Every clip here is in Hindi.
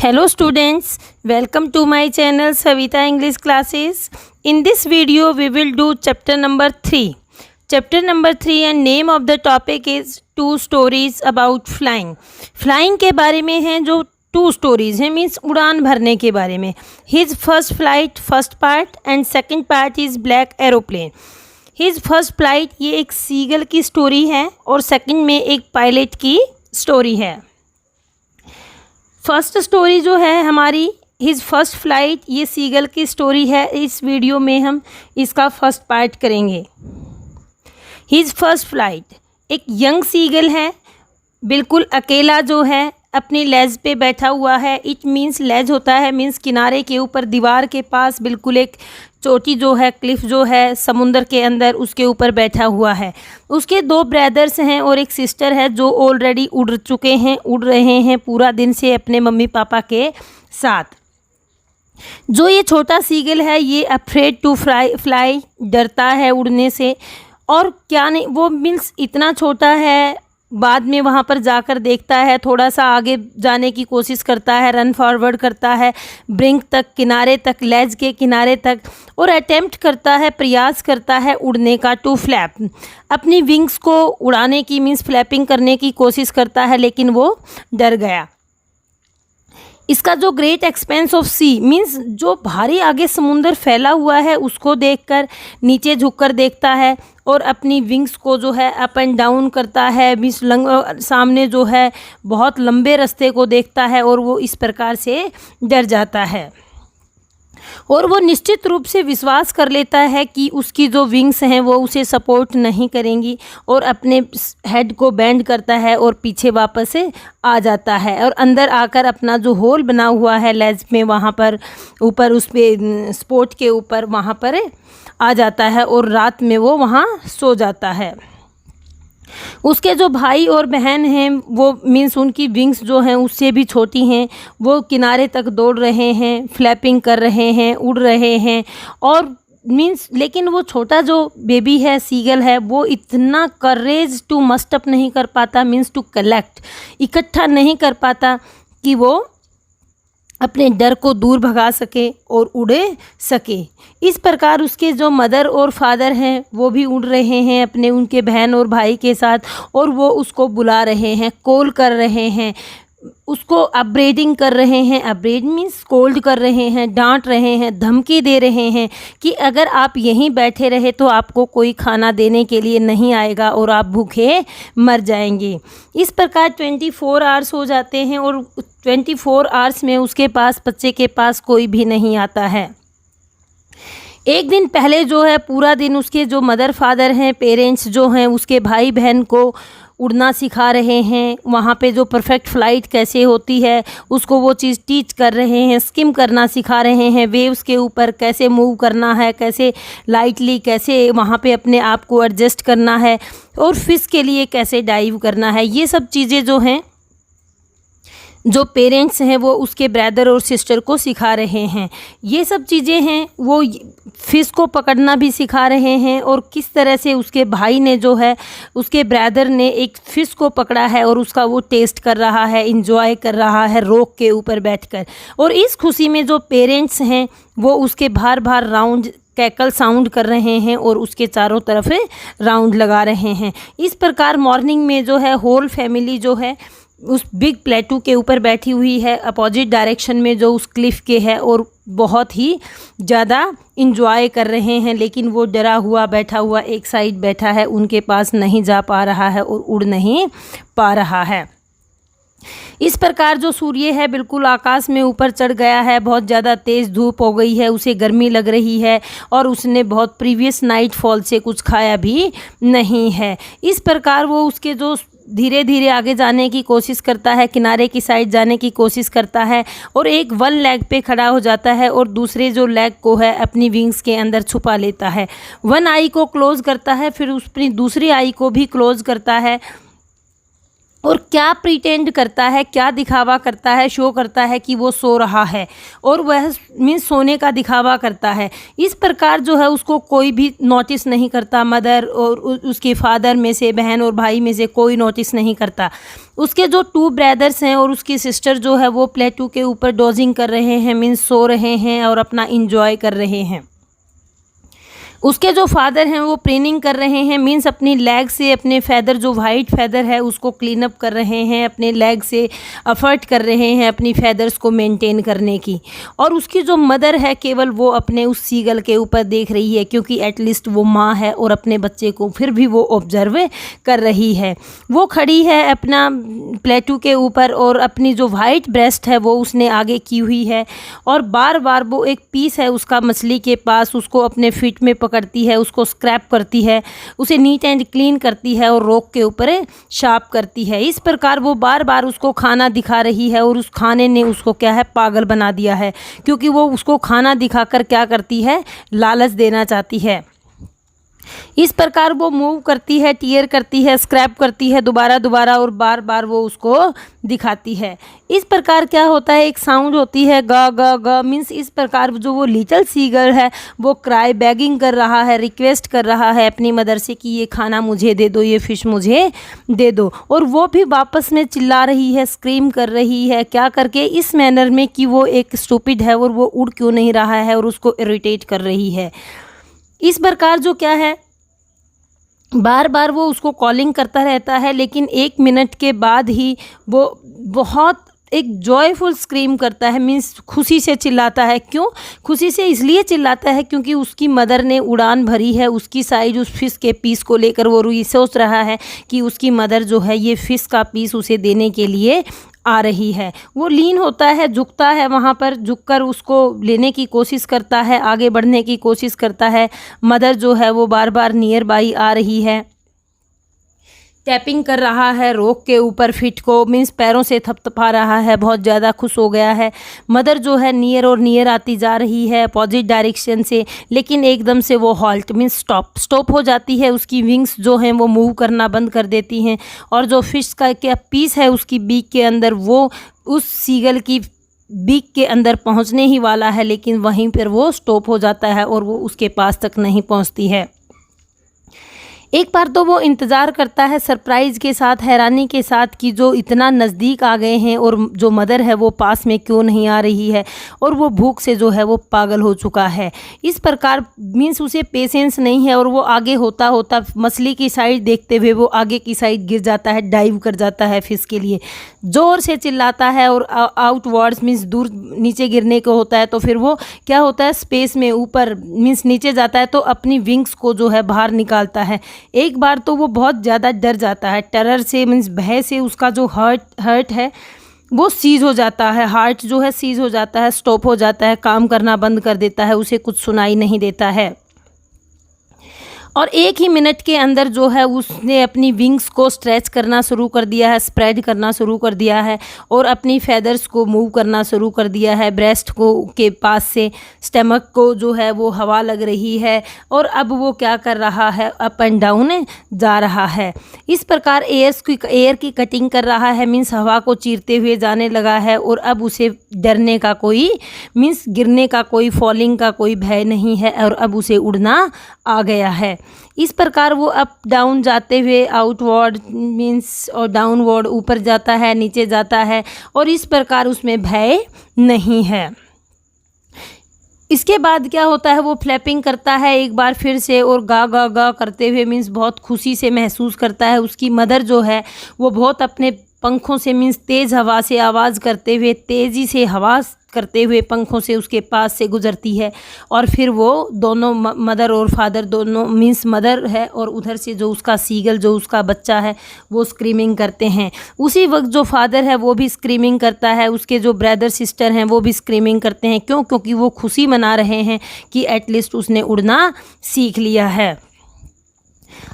Hello students, welcome to my channel Savita English Classes. In this video we will do chapter number 3. Chapter number 3 and name of the topic is two stories about flying. Flying के बारे में हैं जो टू स्टोरीज हैं, मीन्स उड़ान भरने के बारे में. His first flight first part and second part is black aeroplane. His first flight ये एक सीगल की स्टोरी है और सेकंड में एक पायलट की स्टोरी है. फर्स्ट स्टोरी जो है हमारी हिज फर्स्ट फ्लाइट, ये सीगल की स्टोरी है. इस वीडियो में हम इसका फर्स्ट पार्ट करेंगे. हिज फर्स्ट फ्लाइट, एक यंग सीगल है, बिल्कुल अकेला जो है अपनी लेज पे बैठा हुआ है. इट मीन्स लेज होता है मीन्स किनारे के ऊपर दीवार के पास बिल्कुल एक चोटी जो है, क्लिफ जो है समुंदर के अंदर, उसके ऊपर बैठा हुआ है. उसके दो ब्रदर्स हैं और एक सिस्टर है जो ऑलरेडी उड़ चुके हैं, उड़ रहे हैं पूरा दिन से अपने मम्मी पापा के साथ. जो ये छोटा सीगल है ये अफ्रेड टू फ्लाई, डरता है उड़ने से. और क्या नहीं, वो मीन्स इतना छोटा है, बाद में वहाँ पर जाकर देखता है, थोड़ा सा आगे जाने की कोशिश करता है, रन फॉरवर्ड करता है ब्रिंक तक, किनारे तक, लेज के किनारे तक, और अटेम्प्ट करता है, प्रयास करता है उड़ने का. टू फ्लैप, अपनी विंग्स को उड़ाने की मीन्स फ्लैपिंग करने की कोशिश करता है, लेकिन वो डर गया. इसका जो ग्रेट एक्सपेंस ऑफ सी मीन्स जो भारी आगे समुंदर फैला हुआ है उसको देखकर नीचे झुककर देखता है और अपनी विंग्स को जो है अप एंड डाउन करता है. मीन्स सामने जो है बहुत लंबे रास्ते को देखता है और वो इस प्रकार से डर जाता है. और वो निश्चित रूप से विश्वास कर लेता है कि उसकी जो विंग्स हैं वो उसे सपोर्ट नहीं करेंगी, और अपने हेड को बेंड करता है और पीछे वापस आ जाता है और अंदर आकर अपना जो होल बना हुआ है लेज में, वहाँ पर ऊपर उस पे स्पोर्ट के ऊपर वहाँ पर आ जाता है और रात में वो वहाँ सो जाता है. उसके जो भाई और बहन हैं वो मीन्स उनकी विंग्स जो हैं उससे भी छोटी हैं, वो किनारे तक दौड़ रहे हैं, फ्लैपिंग कर रहे हैं, उड़ रहे हैं. और मीन्स लेकिन वो छोटा जो बेबी है, सीगल है, वो इतना करेज टू मस्टअप नहीं कर पाता, मीन्स टू कलेक्ट, इकट्ठा नहीं कर पाता कि वो अपने डर को दूर भगा सके और उड़े सके. इस प्रकार उसके जो मदर और फादर हैं वो भी उड़ रहे हैं अपने उनके बहन और भाई के साथ, और वो उसको बुला रहे हैं, कॉल कर रहे हैं, उसको अपब्रेडिंग कर रहे हैं. अपब्रेड मीन्स कोल्ड कर रहे हैं, डांट रहे हैं, धमकी दे रहे हैं कि अगर आप यहीं बैठे रहे तो आपको कोई खाना देने के लिए नहीं आएगा और आप भूखे मर जाएंगे. इस प्रकार 24 आवर्स हो जाते हैं और 24 आवर्स में उसके पास, बच्चे के पास कोई भी नहीं आता है. एक दिन पहले जो है पूरा दिन उसके जो मदर फादर हैं, पेरेंट्स जो हैं, उसके भाई बहन को उड़ना सिखा रहे हैं. वहाँ पे जो परफेक्ट फ़्लाइट कैसे होती है उसको वो चीज़ टीच कर रहे हैं, स्किम करना सिखा रहे हैं, वेव्स के ऊपर कैसे मूव करना है, कैसे लाइटली, कैसे वहाँ पे अपने आप को एडजस्ट करना है, और फिश के लिए कैसे डाइव करना है. ये सब चीज़ें जो हैं जो पेरेंट्स हैं वो उसके ब्रदर और सिस्टर को सिखा रहे हैं. ये सब चीज़ें हैं, वो फ़िश को पकड़ना भी सिखा रहे हैं, और किस तरह से उसके भाई ने जो है, उसके ब्रदर ने एक फ़िश को पकड़ा है और उसका वो टेस्ट कर रहा है, इंजॉय कर रहा है रॉक के ऊपर बैठकर. और इस खुशी में जो पेरेंट्स हैं वो उसके बार बार राउंड कैकल साउंड कर रहे हैं और उसके चारों तरफ राउंड लगा रहे हैं. इस प्रकार मॉर्निंग में जो है होल फैमिली जो है उस बिग प्लेटू के ऊपर बैठी हुई है, अपोजिट डायरेक्शन में जो उस क्लिफ के है, और बहुत ही ज़्यादा इंजॉय कर रहे हैं. लेकिन वो डरा हुआ बैठा हुआ एक साइड बैठा है, उनके पास नहीं जा पा रहा है और उड़ नहीं पा रहा है. इस प्रकार जो सूर्य है बिल्कुल आकाश में ऊपर चढ़ गया है, बहुत ज़्यादा तेज़ धूप हो गई है, उसे गर्मी लग रही है, और उसने बहुत प्रीवियस नाइट फॉल से कुछ खाया भी नहीं है. इस प्रकार वो उसके जो धीरे धीरे आगे जाने की कोशिश करता है, किनारे की साइड जाने की कोशिश करता है, और एक वन लेग पे खड़ा हो जाता है और दूसरे जो लेग को है अपनी विंग्स के अंदर छुपा लेता है. वन आई को क्लोज़ करता है, फिर अपनी दूसरी आई को भी क्लोज़ करता है, और क्या प्रिटेंड करता है, क्या दिखावा करता है, शो करता है कि वो सो रहा है और वह मीन्स सोने का दिखावा करता है। इस प्रकार जो है उसको कोई भी नोटिस नहीं करता, मदर और उसके फादर में से, बहन और भाई में से कोई नोटिस नहीं करता। उसके जो 2 ब्रदर्स हैं और उसकी सिस्टर जो है वो प्लेटू के ऊपर डोजिंग कर रहे हैं, मीन्स सो रहे हैं और अपना इंजॉय कर रहे हैं। उसके जो फादर हैं वो प्रेनिंग कर रहे हैं, मीन्स अपनी लेग से अपने फैदर, जो वाइट फैदर है उसको क्लीन अप कर रहे हैं, अपने लेग से एफर्ट कर रहे हैं अपनी फैदर्स को मेंटेन करने की। और उसकी जो मदर है केवल वो अपने उस सीगल के ऊपर देख रही है, क्योंकि एटलीस्ट वो माँ है और अपने बच्चे को फिर भी वो ऑब्जर्व कर रही है। वो खड़ी है अपना प्लेटू के ऊपर और अपनी जो वाइट ब्रेस्ट है वो उसने आगे की हुई है और बार बार वो एक पीस है उसका मछली के पास, उसको अपने फीट में करती है, उसको स्क्रैप करती है, उसे नीट एंड क्लीन करती है और रॉक के ऊपर शार्प करती है। इस प्रकार वो बार बार उसको खाना दिखा रही है और उस खाने ने उसको क्या है, पागल बना दिया है, क्योंकि वो उसको खाना दिखाकर क्या करती है, लालच देना चाहती है। इस प्रकार वो मूव करती है, टीयर करती है, स्क्रैप करती है दोबारा और बार बार वो उसको दिखाती है। इस प्रकार क्या होता है, एक साउंड होती है ग ग ग, मीन्स इस प्रकार जो वो लिटिल सीगर है वो क्राई बैगिंग कर रहा है, रिक्वेस्ट कर रहा है अपनी मदर से कि ये खाना मुझे दे दो, ये फिश मुझे दे दो। और वो भी वापस में चिल्ला रही है, स्क्रीम कर रही है, क्या करके, इस मैनर में कि वो एक स्टूपिड है और वो उड़ क्यों नहीं रहा है और उसको इरिटेट कर रही है। इस प्रकार जो क्या है, बार बार वो उसको कॉलिंग करता रहता है, लेकिन 1 मिनट के बाद ही वो बहुत एक जॉयफुल स्क्रीम करता है, मीन्स खुशी से चिल्लाता है। क्यों खुशी से इसलिए चिल्लाता है क्योंकि उसकी मदर ने उड़ान भरी है उसकी साइड उस फिश के पीस को लेकर। वो ये सोच रहा है कि उसकी मदर जो है ये फिश का पीस उसे देने के लिए आ रही है। वो लीन होता है, झुकता है, वहाँ पर झुककर उसको लेने की कोशिश करता है, आगे बढ़ने की कोशिश करता है। मदर जो है वो बार बार नियर बाई आ रही है, टैपिंग कर रहा है रोक के ऊपर फिट को, मीन्स पैरों से थपथपा रहा है, बहुत ज़्यादा खुश हो गया है। मदर जो है नियर और नियर आती जा रही है अपोजिट डायरेक्शन से, लेकिन एकदम से वो हॉल्ट मीन्स स्टॉप हो जाती है। उसकी विंग्स जो हैं वो मूव करना बंद कर देती हैं और जो फिश का क्या पीस है उसकी बीक के अंदर, वो उस सीगल की बीक के अंदर पहुंचने ही वाला है, लेकिन वहीं पर वो स्टॉप हो जाता है और वो उसके पास तक नहीं पहुंचती है। एक बार तो वो इंतज़ार करता है सरप्राइज़ के साथ, हैरानी के साथ कि जो इतना नज़दीक आ गए हैं और जो मदर है वो पास में क्यों नहीं आ रही है, और वो भूख से जो है वो पागल हो चुका है। इस प्रकार मीन्स उसे पेशेंस नहीं है और वो आगे होता होता मछली की साइड देखते हुए वो आगे की साइड गिर जाता है, डाइव कर जाता है फिश के लिए, ज़ोर से चिल्लाता है और आउटवर्ड्स मीन्स दूर नीचे गिरने को होता है। तो फिर वो क्या होता है, स्पेस में ऊपर मीन्स नीचे जाता है तो अपनी विंग्स को जो है बाहर निकालता है। एक बार तो वो बहुत ज़्यादा डर जाता है, टेरर से मीन्स भय से उसका जो हर्ट है वो सीज हो जाता है, हार्ट जो है सीज हो जाता है, स्टॉप हो जाता है, काम करना बंद कर देता है, उसे कुछ सुनाई नहीं देता है। और 1 ही मिनट के अंदर जो है उसने अपनी विंग्स को स्ट्रेच करना शुरू कर दिया है, स्प्रेड करना शुरू कर दिया है और अपनी फैदर्स को मूव करना शुरू कर दिया है। ब्रेस्ट को के पास से स्टमक को जो है वो हवा लग रही है और अब वो क्या कर रहा है, अप एंड डाउन जा रहा है। इस प्रकार एयर की कटिंग कर रहा है, मीन्स हवा को चीरते हुए जाने लगा है और अब उसे डरने का कोई मीन्स गिरने का कोई, फॉलिंग का कोई भय नहीं है और अब उसे उड़ना आ गया है। इस प्रकार वो अप डाउन जाते हुए आउटवर्ड मीन्स और डाउनवर्ड, ऊपर जाता है, नीचे जाता है और इस प्रकार उसमें भय नहीं है। इसके बाद क्या होता है, वो फ्लैपिंग करता है एक बार फिर से और गा गा गा करते हुए मीन्स बहुत खुशी से महसूस करता है। उसकी मदर जो है वो बहुत अपने पंखों से मीन्स तेज़ हवा से आवाज़ करते हुए, तेज़ी से हवा करते हुए पंखों से उसके पास से गुजरती है और फिर वो दोनों मदर और फादर दोनों मीन्स मदर है और उधर से जो उसका सीगल जो उसका बच्चा है वो स्क्रीमिंग करते हैं। उसी वक्त जो फादर है वो भी स्क्रीमिंग करता है, उसके जो ब्रदर सिस्टर हैं वो भी स्क्रीमिंग करते हैं। क्यों? क्योंकि वो खुशी मना रहे हैं कि एटलीस्ट उसने उड़ना सीख लिया है।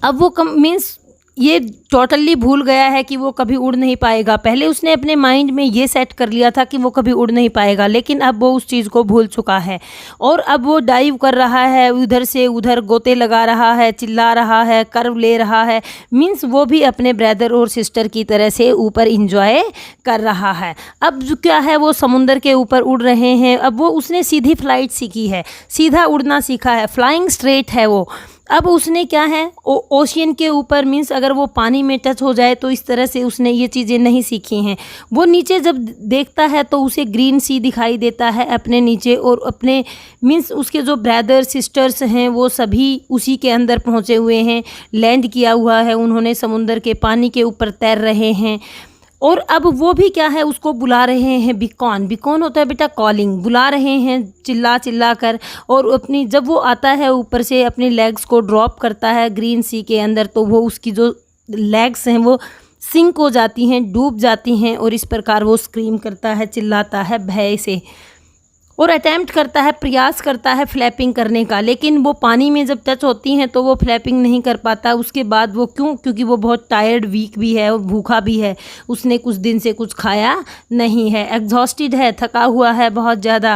अब वो मीन्स ये टोटली भूल गया है कि वो कभी उड़ नहीं पाएगा। पहले उसने अपने माइंड में ये सेट कर लिया था कि वो कभी उड़ नहीं पाएगा, लेकिन अब वो उस चीज़ को भूल चुका है और अब वो डाइव कर रहा है, उधर से उधर गोते लगा रहा है, चिल्ला रहा है, कर्व ले रहा है। मीन्स वो भी अपने ब्रदर और सिस्टर की तरह से ऊपर इंजॉय कर रहा है। अब जो क्या है, वो समुंदर के ऊपर उड़ रहे हैं। अब वो उसने सीधी फ्लाइट सीखी है, सीधा उड़ना सीखा है, फ्लाइंग स्ट्रेट है वो। अब उसने क्या है, ओशियन के ऊपर, मीन्स अगर वो पानी में टच हो जाए तो इस तरह से उसने ये चीज़ें नहीं सीखी हैं। वो नीचे जब देखता है तो उसे ग्रीन सी दिखाई देता है अपने नीचे, और अपने मीन्स उसके जो ब्रदर सिस्टर्स हैं वो सभी उसी के अंदर पहुँचे हुए हैं, लैंड किया हुआ है उन्होंने, समुंदर के पानी के ऊपर तैर रहे हैं। और अब वो भी क्या है, उसको बुला रहे हैं, बिकॉन। बिकॉन होता है बेटा कॉलिंग, बुला रहे हैं चिल्ला चिल्ला कर। और अपनी जब वो आता है ऊपर से अपनी लेग्स को ड्रॉप करता है ग्रीन सी के अंदर, तो वो उसकी जो लेग्स हैं वो सिंक हो जाती हैं, डूब जाती हैं, और इस प्रकार वो स्क्रीम करता है, चिल्लाता है भय से, और अटैम्प्ट करता है, प्रयास करता है फ्लैपिंग करने का। लेकिन वो पानी में जब टच होती हैं तो वो फ्लैपिंग नहीं कर पाता। उसके बाद वो क्योंकि वो बहुत टायर्ड, वीक भी है और भूखा भी है, उसने कुछ दिन से कुछ खाया नहीं है, एग्जॉस्टेड है, थका हुआ है बहुत ज़्यादा।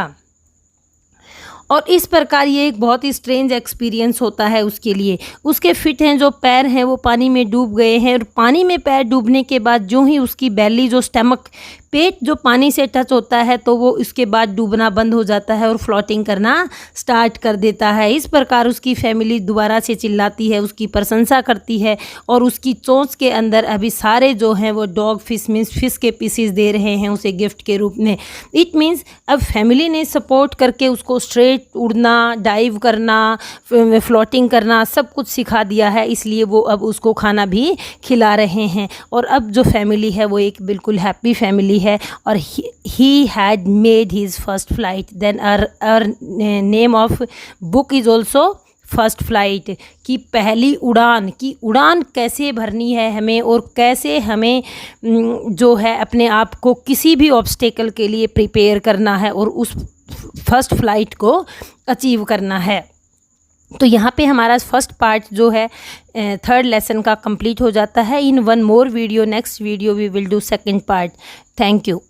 और इस प्रकार ये एक बहुत ही स्ट्रेंज एक्सपीरियंस होता है उसके लिए। उसके फिट हैं जो पैर हैं वो पानी में डूब गए हैं, और पानी में पैर डूबने के बाद जो ही उसकी बैली, जो स्टमक, पेट जो पानी से टच होता है तो वो इसके बाद डूबना बंद हो जाता है और फ्लोटिंग करना स्टार्ट कर देता है। इस प्रकार उसकी फैमिली दोबारा से चिल्लाती है, उसकी प्रशंसा करती है, और उसकी चोंच के अंदर अभी सारे जो हैं वो डॉग फिश, मीन्स फिश के पीसीज दे रहे हैं उसे गिफ्ट के रूप में। इट मीन्स अब फैमिली ने सपोर्ट करके उसको स्ट्रेट उड़ना, डाइव करना, फ्लोटिंग करना सब कुछ सिखा दिया है, इसलिए वो अब उसको खाना भी खिला रहे हैं। और अब जो फैमिली है वो एक बिल्कुल हैप्पी फैमिली है। और he had made his first flight, then uh name of book is also first flight, की पहली उड़ान, की उड़ान कैसे भरनी है हमें, और कैसे हमें जो है अपने आप को किसी भी ऑब्स्टेकल के लिए प्रिपेयर करना है और उस फर्स्ट फ्लाइट को अचीव करना है। तो यहाँ पे हमारा फर्स्ट पार्ट जो है थर्ड लेसन का कंप्लीट हो जाता है। In one more video, next video we will do second part. Thank you.